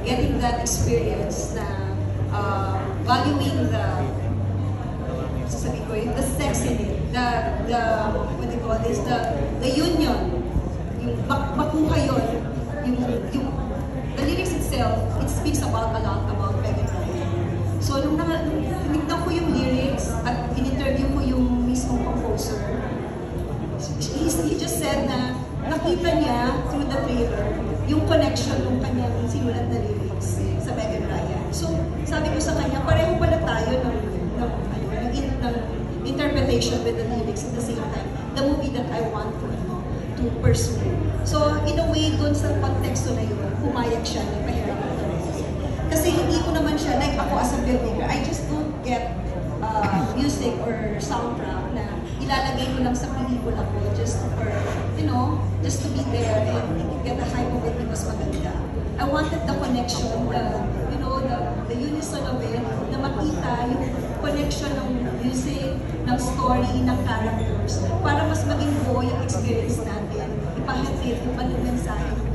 getting that experience na valuing the sex in it, what they call this, the union, yung makuha yun, the lyrics itself, it speaks about a lot about Megan Ryan. So nung tinignan ko yung lyrics at in-interview ko yung mismong composer, he just said na nakita niya through the trailer yung connection ng kanyang sinulat na lyrics sa Megan Ryan. So sabi ko sa kanya, pareho pala tayo ng interpretation with the lyrics at the same time, the movie that I want to pursue. So in a way, dun sa konteksto na yun, pumayag siya na pahiram ng Teresa. Kasi hindi ko naman siya, like ako as a filmmaker, I just don't get music or soundtrack na ilalagay ko lang sa pelikula ko just for, just to be there and get the hype of it because maganda. I wanted the connection, the unison of it, na makita yung connection ng music, ng story, ng characters, para mas maging buo yung experience natin, ipahatid yung mensahe ng